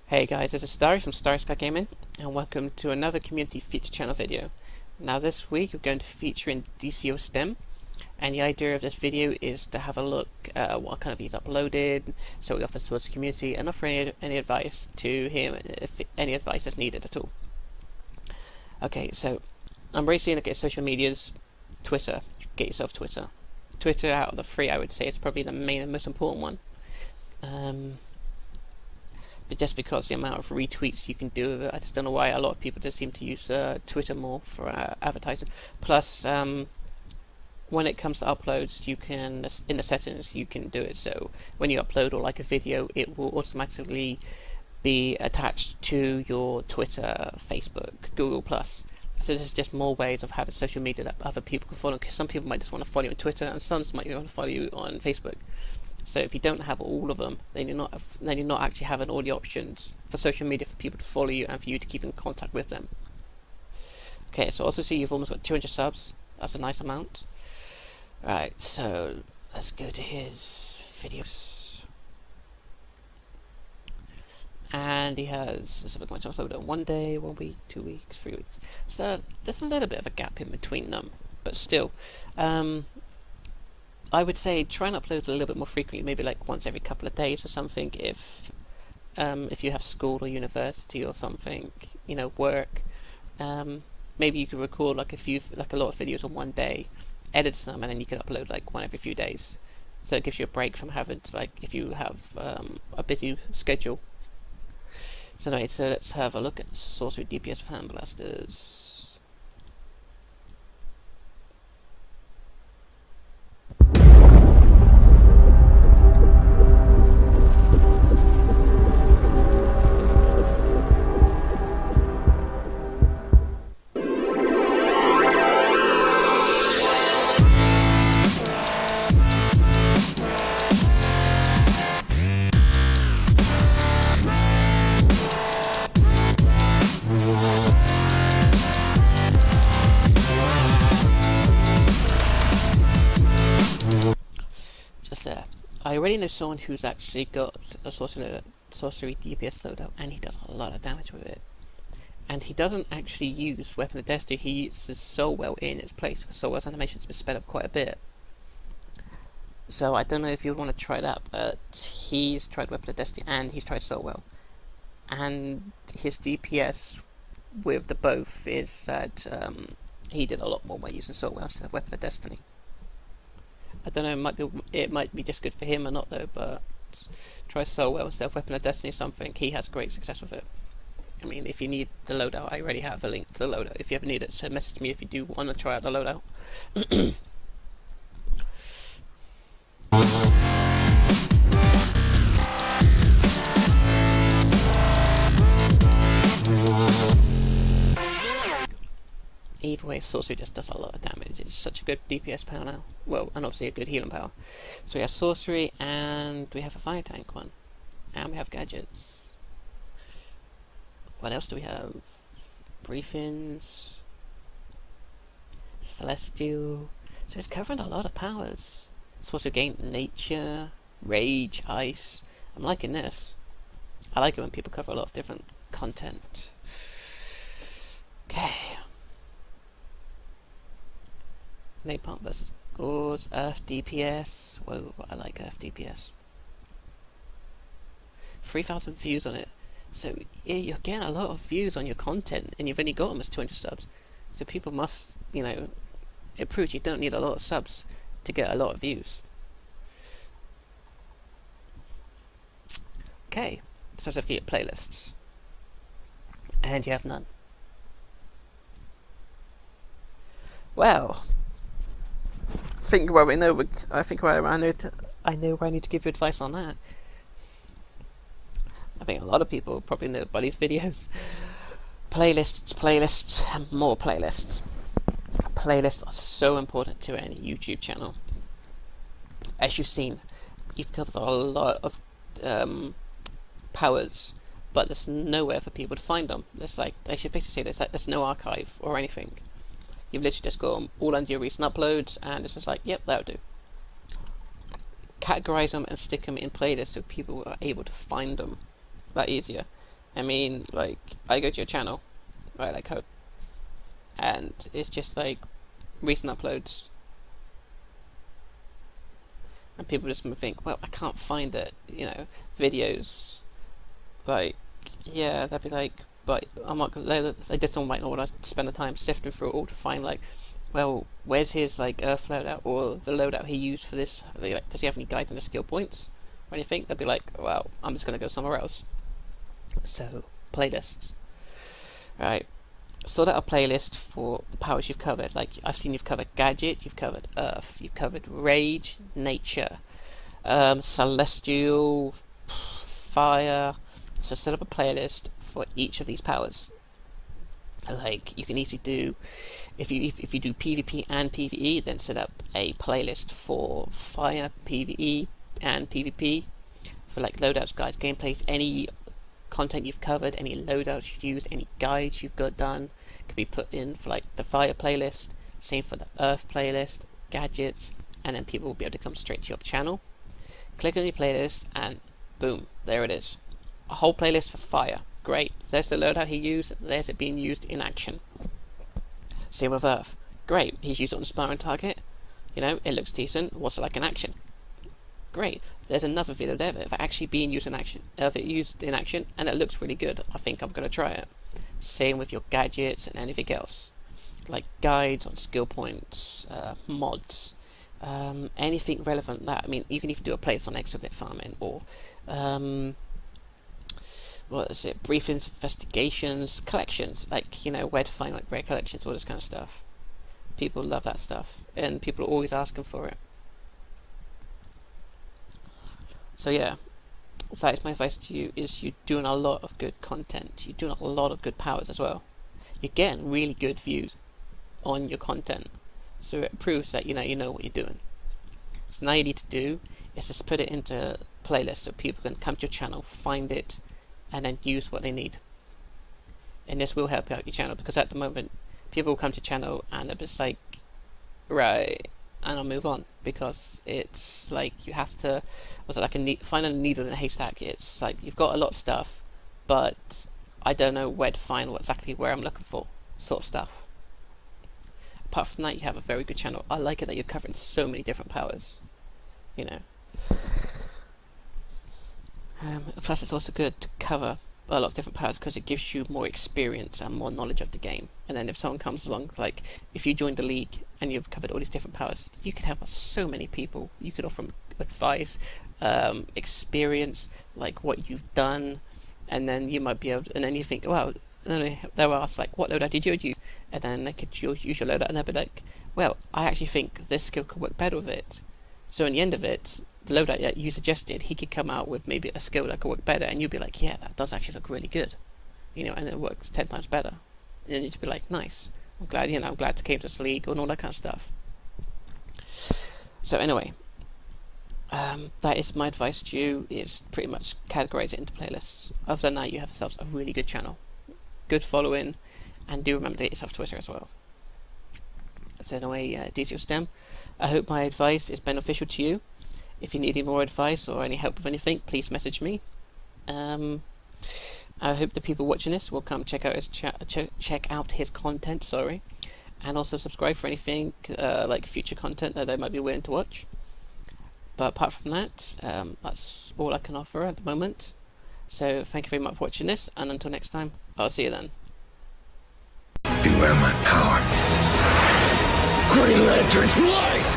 Hey guys, this is Starry from StarrySky Gaming, and welcome to another community feature channel video. Now this week we're going to feature in DCUOStem, and the idea of this video is to have a look at what kind of he's uploaded, so we offer towards the community, and offer any advice to him if any advice is needed at all. Okay, so I'm really seeing social medias. Twitter, get yourself Twitter. Twitter out of the three, I would say, is probably the main and most important one. But just because the amount of retweets you can do with it, I just don't know why a lot of people just seem to use Twitter more for advertising. Plus, when it comes to uploads, you can, in the settings, you can do it so when you upload or like a video, it will automatically be attached to your Twitter, Facebook, Google+. So this is just more ways of having social media that other people can follow. Because some people might just want to follow you on Twitter, and some might want to follow you on Facebook. So if you don't have all of them, then you're not actually having all the options for social media for people to follow you and for you to keep in contact with them. Okay, so also see you've almost got 200 subs. That's a nice amount. Right, so let's go to his videos. And he has a specific much uploaded on 1 day, 1 week, 2 weeks, 3 weeks. So there's a little bit of a gap in between them, but still. I would say try and upload a little bit more frequently, maybe like once every couple of days or something. If you have school or university or something, work, maybe you could record like a lot of videos on 1 day, edit some, and then you can upload like one every few days. So it gives you a break from having to if you have a busy schedule. So anyway, so let's have a look at Sorcery DPS Fan Blasters. I already know someone who's actually got a sorcery DPS loadout, and he does a lot of damage with it. And he doesn't actually use Weapon of Destiny, he uses Soulwell in its place, because Soulwell's animation's been sped up quite a bit. So I don't know if you'd want to try that, but he's tried Weapon of Destiny and he's tried Soulwell. And his DPS with the both is that he did a lot more by using Soulwell instead of Weapon of Destiny. I don't know, it might be just good for him or not though, but try Soulwell instead of Weapon of Destiny or something. He has great success with it. I mean, if you need the loadout, I already have a link to the loadout. If you ever need it, so message me if you do want to try out the loadout. Either way, Sorcery just does a lot of damage. It's such a good DPS power now. Well, and obviously a good healing power. So we have Sorcery, and we have a Fire Tank one. And we have gadgets. What else do we have? Briefings. Celestial. So it's covering a lot of powers. Sorcery gain Nature, Rage, Ice. I'm liking this. I like it when people cover a lot of different content. Okay. Napalm versus Gauze, Earth DPS. Whoa, I like Earth DPS. 3,000 views on it. So yeah, you're getting a lot of views on your content, and you've only got almost 200 subs. So people must, it proves you don't need a lot of subs to get a lot of views. Okay, so let's get playlists. And you have none. Well, I know where I need to give you advice on that. I think a lot of people probably know by these videos. Playlists, and more playlists. Playlists are so important to any YouTube channel. As you've seen, you've covered a lot of powers, but there's nowhere for people to find them. I should basically say there's no archive or anything. You've literally just got them all under your recent uploads, and it's just like, yep, that'll do. Categorize them and stick them in playlists so people are able to find them that easier. I mean, like, I go to your channel, right, like Hope, and it's just like recent uploads, and people just think, well, I can't find it, you know, videos, like, yeah, they'd be like, but I'm not gonna, they just don't might not want to spend the time sifting through it all to find, like, well, where's his, like, Earth loadout, or the loadout he used for this, like, does he have any guides on the skill points, or anything? They'd be like, well, I'm just gonna go somewhere else. So, playlists. Right. Sort out a playlist for the powers you've covered. Like, I've seen you've covered Gadget, you've covered Earth, you've covered Rage, Nature, Celestial, Fire. So set up a playlist for each of these powers. Like, you can easily do, if you do PvP and PvE, then set up a playlist for Fire, PvE, and PvP. For like loadouts, guys, gameplays, any content you've covered, any loadouts you've used, any guides you've got done can be put in for like the Fire playlist, same for the Earth playlist, Gadgets, and then people will be able to come straight to your channel, click on your playlist, and boom, there it is. A whole playlist for Fire. Great. There's the loadout he used, there's it being used in action. Same with Earth. Great, he's used it on a sparring target, you know, it looks decent, what's it like in action? Great. There's another video there for actually being used in action, and it looks really good. I think I'm going to try it. Same with your gadgets and anything else, like guides on skill points, mods, anything relevant. That, I mean, you can even do a place on exobit farming, or what is it? Briefings, investigations, collections. Like, you know, where to find like rare collections, all this kind of stuff. People love that stuff, and people are always asking for it. So yeah, that is my advice to you, is you're doing a lot of good content, you're doing a lot of good powers as well. You're getting really good views on your content, so it proves that you know what you're doing. So now you need to do is just put it into playlists so people can come to your channel, find it, and then use what they need. And this will help out your channel, because at the moment people will come to your channel and they're just like, right, and I'll move on, because it's like you have to, what's it, like find a needle in a haystack. It's like you've got a lot of stuff, but I don't know where to find exactly where I'm looking for, sort of stuff. Apart from that, you have a very good channel. I like it that you're covering so many different powers, you know. Plus it's also good to cover a lot of different powers, because it gives you more experience and more knowledge of the game. And then if someone comes along, like if you joined the league and you've covered all these different powers, you could help so many people. You could offer them advice, experience, like what you've done, and then you might be able to, and then you think, well, they'll ask like, what loadout did you use? And then they could use your loadout, and they'll be like, well, I actually think this skill could work better with it. So in the end of it, the loadout that you suggested, he could come out with maybe a skill that could work better, and you'd be like, yeah, that does actually look really good, you know, and it works 10 times better. And you'd be like, nice, I'm glad, you know, I'm glad to came to this league, and all that kind of stuff. So anyway, that is my advice to you, is pretty much categorize it into playlists. Other than that, you have yourselves a really good channel, good following, and do remember to get yourself Twitter as well. So anyway, DCUOStem, I hope my advice is beneficial to you. If you need any more advice or any help with anything, please message me. I hope the people watching this will come check out his check out his content. Sorry, and also subscribe for anything like future content that they might be willing to watch. But apart from that, that's all I can offer at the moment. So thank you very much for watching this, and until next time, I'll see you then. Beware my power. Green Lantern's light!